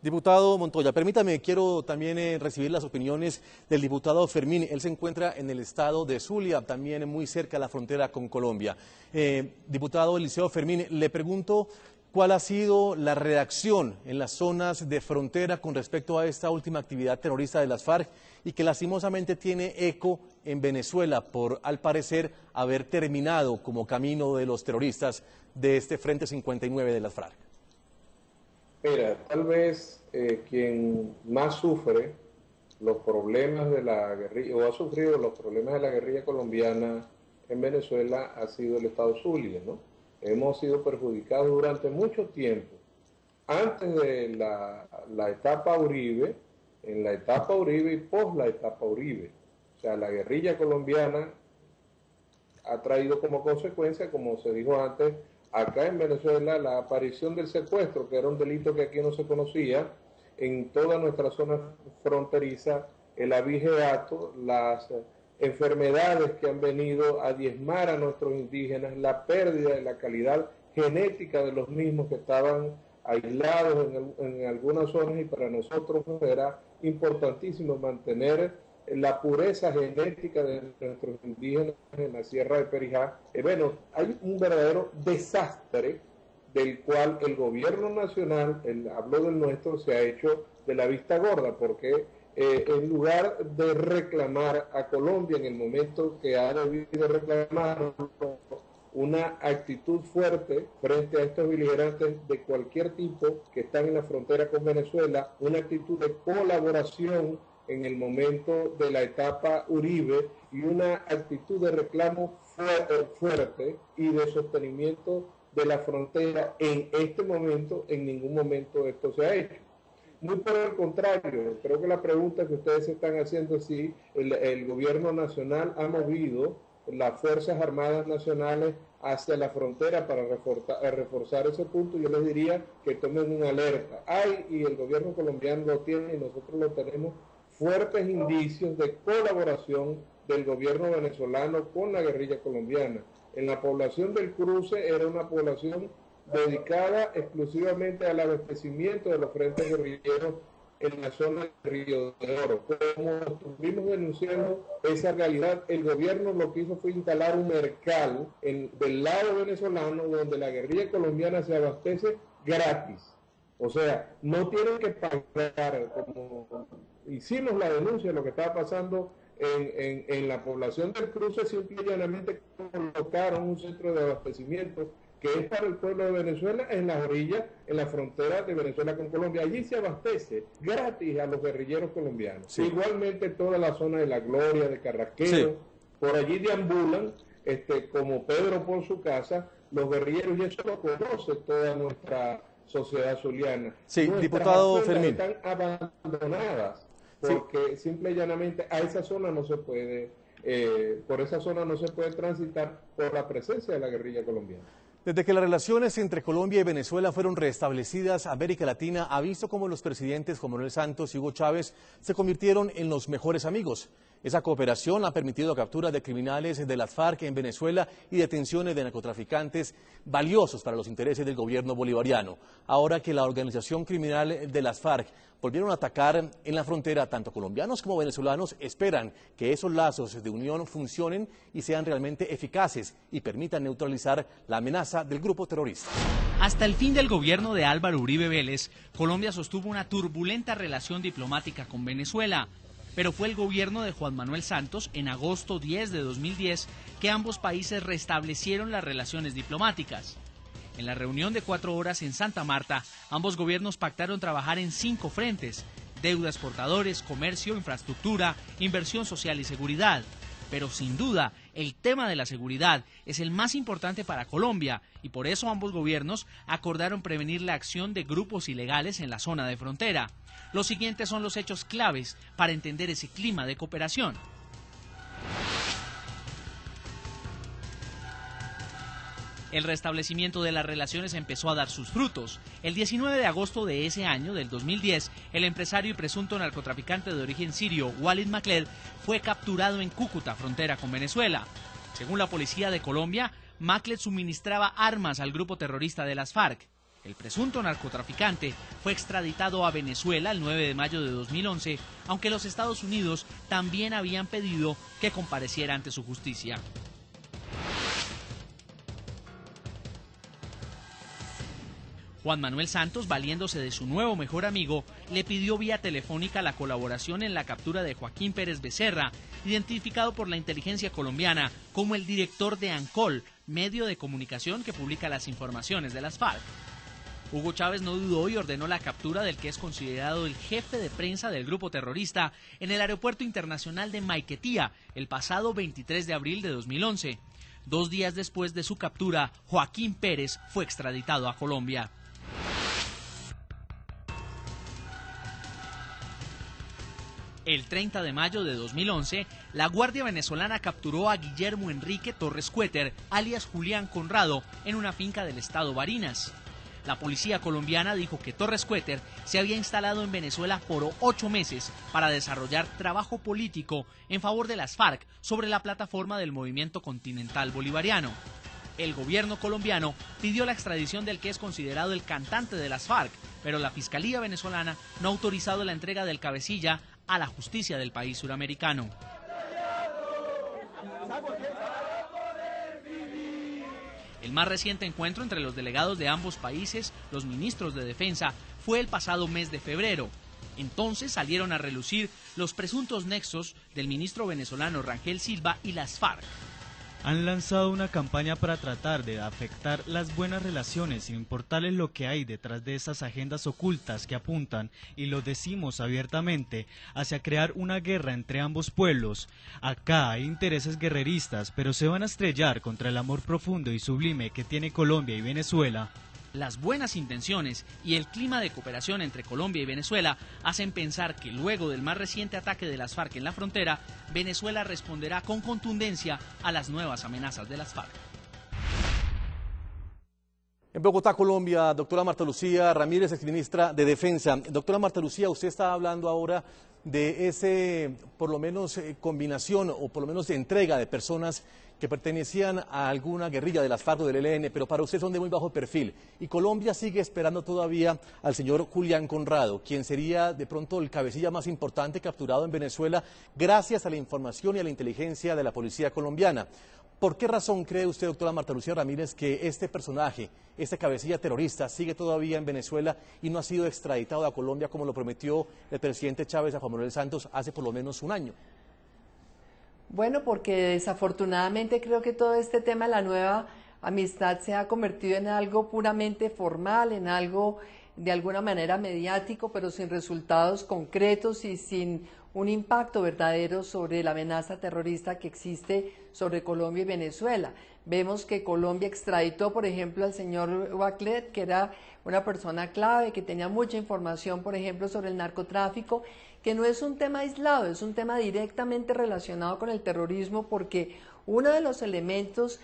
Diputado Montoya, permítame, quiero también recibir las opiniones del diputado Fermín. Él se encuentra en el estado de Zulia, también muy cerca de la frontera con Colombia. Diputado Eliseo Fermín, le pregunto cuál ha sido la reacción en las zonas de frontera con respecto a esta última actividad terrorista de las FARC y que lastimosamente tiene eco en Venezuela por, al parecer, haber terminado como camino de los terroristas de este Frente 59 de las FARC. Mira, tal vez quien más sufre los problemas de la guerrilla, o ha sufrido los problemas de la guerrilla colombiana en Venezuela, ha sido el Estado Zulia, ¿no? Hemos sido perjudicados durante mucho tiempo. Antes de la etapa Uribe, en la etapa Uribe y post la etapa Uribe. O sea, la guerrilla colombiana ha traído como consecuencia, como se dijo antes, acá en Venezuela, la aparición del secuestro, que era un delito que aquí no se conocía, en toda nuestra zona fronteriza, el abigeato, las enfermedades que han venido a diezmar a nuestros indígenas, la pérdida de la calidad genética de los mismos que estaban aislados en algunas zonas, y para nosotros era importantísimo mantener la pureza genética de nuestros indígenas en la Sierra de Perijá. Bueno, hay un verdadero desastre del cual el gobierno nacional, hablo del nuestro, se ha hecho de la vista gorda, porque en lugar de reclamar a Colombia en el momento que ha debido reclamar una actitud fuerte frente a estos beligerantes de cualquier tipo que están en la frontera con Venezuela, una actitud de colaboración en el momento de la etapa Uribe y una actitud de reclamo fuerte y de sostenimiento de la frontera, en este momento, en ningún momento esto se ha hecho. Muy por el contrario, creo que la pregunta que ustedes están haciendo es si el gobierno nacional ha movido las Fuerzas Armadas Nacionales hacia la frontera para reforzar ese punto. Yo les diría que tomen una alerta. Y el gobierno colombiano lo tiene y nosotros lo tenemos, fuertes indicios de colaboración del gobierno venezolano con la guerrilla colombiana. En la población del Cruce era una población dedicada exclusivamente al abastecimiento de los frentes guerrilleros en la zona del Río de Oro. Como estuvimos denunciando esa realidad, el gobierno lo que hizo fue instalar un mercal del lado venezolano donde la guerrilla colombiana se abastece gratis. O sea, no tienen que pagar, como hicimos la denuncia de lo que estaba pasando en la población del Cruce. Simple y llanamente colocaron un centro de abastecimiento que es para el pueblo de Venezuela en las orillas, en la frontera de Venezuela con Colombia. Allí se abastece gratis a los guerrilleros colombianos. Sí. Igualmente toda la zona de La Gloria, de Carrasquero, sí, por allí deambulan, como Pedro por su casa, los guerrilleros, y eso lo conoce toda nuestra sociedad zuliana. Sí, diputado Fermín. Están abandonadas porque simple y llanamente a esa zona no se puede, por esa zona no se puede transitar por la presencia de la guerrilla colombiana. Desde que las relaciones entre Colombia y Venezuela fueron restablecidas, América Latina ha visto cómo los presidentes Juan Manuel Santos y Hugo Chávez se convirtieron en los mejores amigos. Esa cooperación ha permitido la captura de criminales de las FARC en Venezuela y detenciones de narcotraficantes valiosos para los intereses del gobierno bolivariano. Ahora que la organización criminal de las FARC volvieron a atacar en la frontera, tanto colombianos como venezolanos esperan que esos lazos de unión funcionen y sean realmente eficaces y permitan neutralizar la amenaza del grupo terrorista. Hasta el fin del gobierno de Álvaro Uribe Vélez, Colombia sostuvo una turbulenta relación diplomática con Venezuela. Pero fue el gobierno de Juan Manuel Santos, en agosto 10 de 2010, que ambos países restablecieron las relaciones diplomáticas. En la reunión de 4 horas en Santa Marta, ambos gobiernos pactaron trabajar en 5 frentes: deuda, exportadores, comercio, infraestructura, inversión social y seguridad. Pero sin duda, el tema de la seguridad es el más importante para Colombia y por eso ambos gobiernos acordaron prevenir la acción de grupos ilegales en la zona de frontera. Los siguientes son los hechos claves para entender ese clima de cooperación. El restablecimiento de las relaciones empezó a dar sus frutos. El 19 de agosto de ese año, del 2010, el empresario y presunto narcotraficante de origen sirio, Walid Macler, fue capturado en Cúcuta, frontera con Venezuela. Según la policía de Colombia, Macler suministraba armas al grupo terrorista de las FARC. El presunto narcotraficante fue extraditado a Venezuela el 9 de mayo de 2011, aunque los Estados Unidos también habían pedido que compareciera ante su justicia. Juan Manuel Santos, valiéndose de su nuevo mejor amigo, le pidió vía telefónica la colaboración en la captura de Joaquín Pérez Becerra, identificado por la inteligencia colombiana como el director de ANCOL, medio de comunicación que publica las informaciones de las FARC. Hugo Chávez no dudó y ordenó la captura del que es considerado el jefe de prensa del grupo terrorista en el Aeropuerto Internacional de Maiquetía el pasado 23 de abril de 2011. 2 días después de su captura, Joaquín Pérez fue extraditado a Colombia. El 30 de mayo de 2011, la Guardia Venezolana capturó a Guillermo Enrique Torres Cuéter, alias Julián Conrado, en una finca del estado Barinas. La policía colombiana dijo que Torres Cuéter se había instalado en Venezuela por 8 meses para desarrollar trabajo político en favor de las FARC sobre la plataforma del Movimiento Continental Bolivariano. El gobierno colombiano pidió la extradición del que es considerado el cantante de las FARC, pero la Fiscalía venezolana no ha autorizado la entrega del cabecilla a la justicia del país suramericano. El más reciente encuentro entre los delegados de ambos países, los ministros de Defensa, fue el pasado mes de febrero. Entonces salieron a relucir los presuntos nexos del ministro venezolano Rangel Silva y las FARC. Han lanzado una campaña para tratar de afectar las buenas relaciones sin importarles lo que hay detrás de esas agendas ocultas que apuntan, y lo decimos abiertamente, hacia crear una guerra entre ambos pueblos. Acá hay intereses guerreristas, pero se van a estrellar contra el amor profundo y sublime que tiene Colombia y Venezuela. Las buenas intenciones y el clima de cooperación entre Colombia y Venezuela hacen pensar que luego del más reciente ataque de las FARC en la frontera, Venezuela responderá con contundencia a las nuevas amenazas de las FARC. En Bogotá, Colombia, doctora Marta Lucía Ramírez, exministra de Defensa. Doctora Marta Lucía, usted está hablando ahora de ese, por lo menos, combinación o por lo menos de entrega de personas que pertenecían a alguna guerrilla de las FARC o del ELN, pero para usted son de muy bajo perfil. Y Colombia sigue esperando todavía al señor Julián Conrado, quien sería de pronto el cabecilla más importante capturado en Venezuela gracias a la información y a la inteligencia de la policía colombiana. ¿Por qué razón cree usted, doctora Marta Lucía Ramírez, que este personaje, este cabecilla terrorista, sigue todavía en Venezuela y no ha sido extraditado a Colombia como lo prometió el presidente Chávez a Juan Manuel Santos hace por lo menos un año? Bueno, porque desafortunadamente creo que todo este tema de la nueva amistad se ha convertido en algo puramente formal, en algo de alguna manera mediático, pero sin resultados concretos y sin un impacto verdadero sobre la amenaza terrorista que existe sobre Colombia y Venezuela. Vemos que Colombia extraditó, por ejemplo, al señor Baclet, que era una persona clave, que tenía mucha información, por ejemplo, sobre el narcotráfico, que no es un tema aislado, es un tema directamente relacionado con el terrorismo, porque uno de los elementos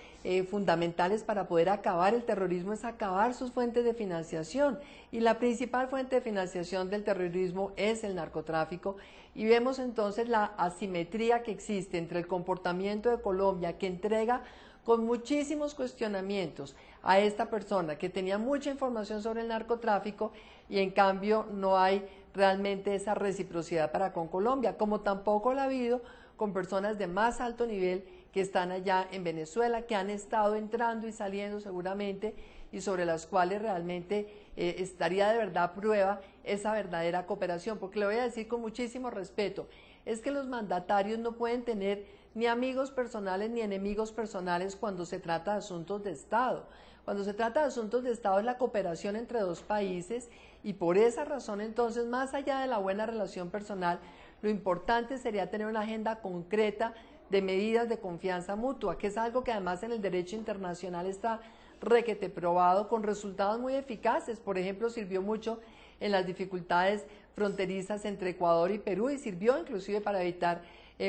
fundamentales para poder acabar el terrorismo es acabar sus fuentes de financiación, y la principal fuente de financiación del terrorismo es el narcotráfico, y vemos entonces la asimetría que existe entre el comportamiento de Colombia, que entrega con muchísimos cuestionamientos a esta persona que tenía mucha información sobre el narcotráfico, y en cambio no hay realmente esa reciprocidad para con Colombia, como tampoco la ha habido con personas de más alto nivel que están allá en Venezuela, que han estado entrando y saliendo seguramente, y sobre las cuales realmente estaría de verdad a prueba esa verdadera cooperación, porque le voy a decir con muchísimo respeto, es que los mandatarios no pueden tener ni amigos personales ni enemigos personales cuando se trata de asuntos de Estado. Cuando se trata de asuntos de Estado es la cooperación entre dos países, y por esa razón entonces, más allá de la buena relación personal, lo importante sería tener una agenda concreta de medidas de confianza mutua, que es algo que además en el derecho internacional está requete probado con resultados muy eficaces. Por ejemplo, sirvió mucho en las dificultades fronterizas entre Ecuador y Perú, y sirvió inclusive para evitar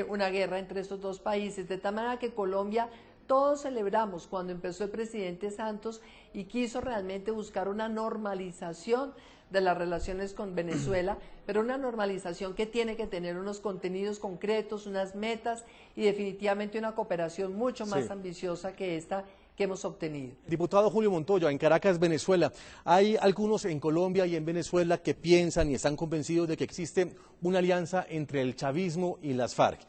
una guerra entre estos dos países, de tal manera que Colombia, todos celebramos cuando empezó el presidente Santos y quiso realmente buscar una normalización de las relaciones con Venezuela, pero una normalización que tiene que tener unos contenidos concretos, unas metas y definitivamente una cooperación mucho más ambiciosa que esta que hemos obtenido. Diputado Julio Montoya, en Caracas, Venezuela, hay algunos en Colombia y en Venezuela que piensan y están convencidos de que existe una alianza entre el chavismo y las FARC.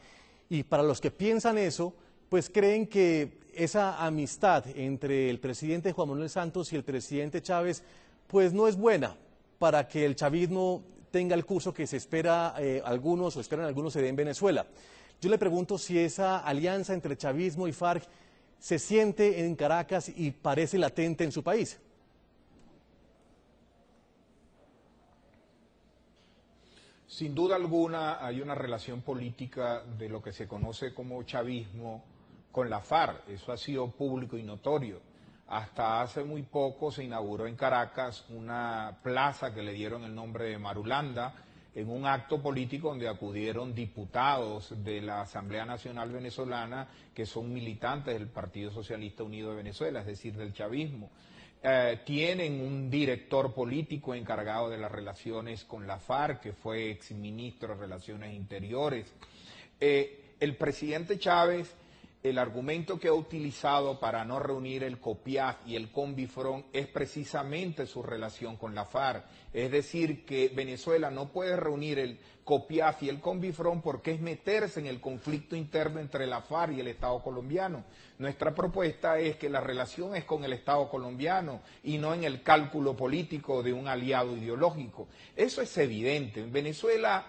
Y para los que piensan eso, pues creen que esa amistad entre el presidente Juan Manuel Santos y el presidente Chávez, pues no es buena para que el chavismo tenga el curso que se espera algunos o esperan algunos se dé en Venezuela. Yo le pregunto si esa alianza entre chavismo y FARC se siente en Caracas y parece latente en su país. Sin duda alguna hay una relación política de lo que se conoce como chavismo con la FARC. Eso ha sido público y notorio. Hasta hace muy poco se inauguró en Caracas una plaza que le dieron el nombre de Marulanda, en un acto político donde acudieron diputados de la Asamblea Nacional Venezolana que son militantes del Partido Socialista Unido de Venezuela, es decir, del chavismo. Tienen un director político encargado de las relaciones con la FARC, que fue exministro de Relaciones Interiores. El presidente Chávez, el argumento que ha utilizado para no reunir el COPIAF y el Conbifrón es precisamente su relación con la FARC. Es decir, que Venezuela no puede reunir el COPIAF y el Conbifrón porque es meterse en el conflicto interno entre la FARC y el Estado colombiano. Nuestra propuesta es que la relación es con el Estado colombiano y no en el cálculo político de un aliado ideológico. Eso es evidente. En Venezuela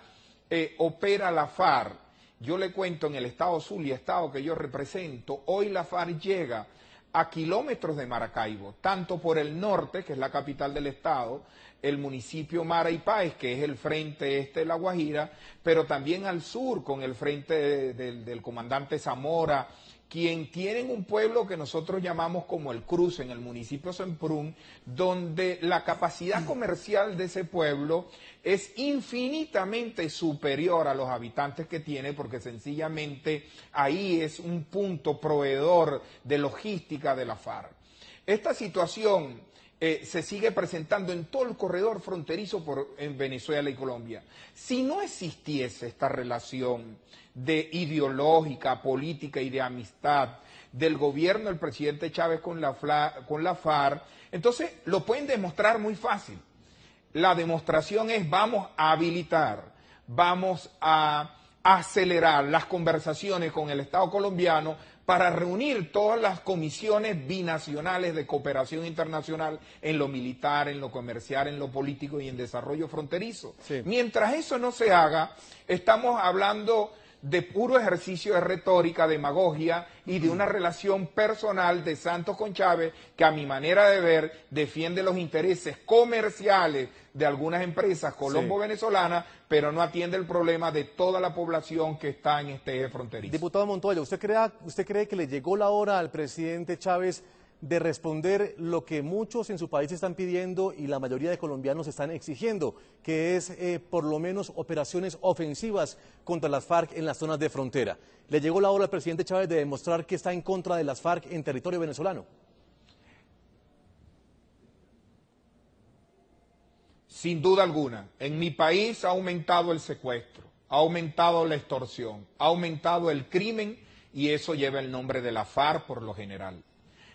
opera la FARC. Yo le cuento, en el estado Zulia, estado que yo represento, hoy la FARC llega a kilómetros de Maracaibo, tanto por el norte, que es la capital del estado, el municipio Mara y Páez, que es el frente este de La Guajira, pero también al sur, con el frente del comandante Zamora, quien tienen un pueblo que nosotros llamamos como el Cruce, en el municipio Semprún, donde la capacidad comercial de ese pueblo es infinitamente superior a los habitantes que tiene, porque sencillamente ahí es un punto proveedor de logística de la FARC. Esta situación se sigue presentando en todo el corredor fronterizo en Venezuela y Colombia. Si no existiese esta relación ideológica, política y de amistad del gobierno del presidente Chávez con la FARC, entonces lo pueden demostrar muy fácil. La demostración es: vamos a habilitar, vamos a acelerar las conversaciones con el Estado colombiano para reunir todas las comisiones binacionales de cooperación internacional en lo militar, en lo comercial, en lo político y en desarrollo fronterizo. Sí. Mientras eso no se haga, estamos hablando de puro ejercicio de retórica, demagogia y de una relación personal de Santos con Chávez que, a mi manera de ver, defiende los intereses comerciales de algunas empresas colombo-venezolanas, pero no atiende el problema de toda la población que está en este eje fronterizo. Diputado Montoya, ¿usted cree que le llegó la hora al presidente Chávez de responder lo que muchos en su país están pidiendo y la mayoría de colombianos están exigiendo, que es por lo menos operaciones ofensivas contra las FARC en las zonas de frontera? ¿Le llegó la hora al presidente Chávez de demostrar que está en contra de las FARC en territorio venezolano? Sin duda alguna. En mi país ha aumentado el secuestro, ha aumentado la extorsión, ha aumentado el crimen, y eso lleva el nombre de la FARC por lo general.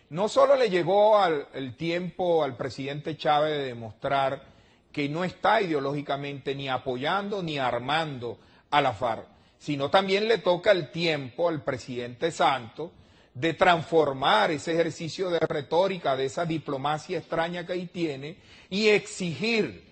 No solo le llegó el tiempo al presidente Chávez de demostrar que no está ideológicamente ni apoyando ni armando a la FARC, sino también le toca el tiempo al presidente Santos de transformar ese ejercicio de retórica, de esa diplomacia extraña que ahí tiene, y exigir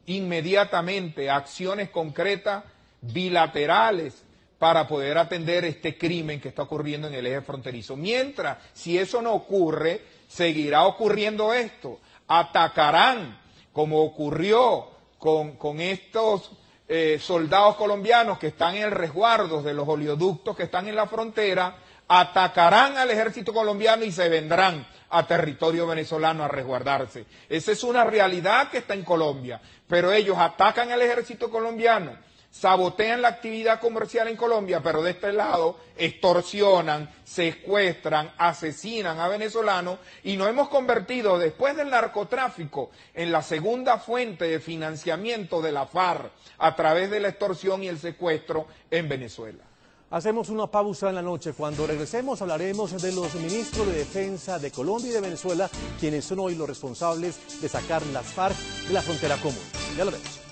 inmediatamente acciones concretas, bilaterales, para poder atender este crimen que está ocurriendo en el eje fronterizo. Mientras, si eso no ocurre, seguirá ocurriendo esto. Atacarán, como ocurrió con estos soldados colombianos que están en el resguardo de los oleoductos que están en la frontera, atacarán al ejército colombiano y se vendrán a territorio venezolano a resguardarse. Esa es una realidad que está en Colombia, pero ellos atacan al ejército colombiano, sabotean la actividad comercial en Colombia, pero de este lado extorsionan, secuestran, asesinan a venezolanos, y nos hemos convertido, después del narcotráfico, en la segunda fuente de financiamiento de la FARC a través de la extorsión y el secuestro en Venezuela. Hacemos una pausa en la noche. Cuando regresemos hablaremos de los ministros de Defensa de Colombia y de Venezuela, quienes son hoy los responsables de sacar las FARC de la frontera común. Ya lo vemos.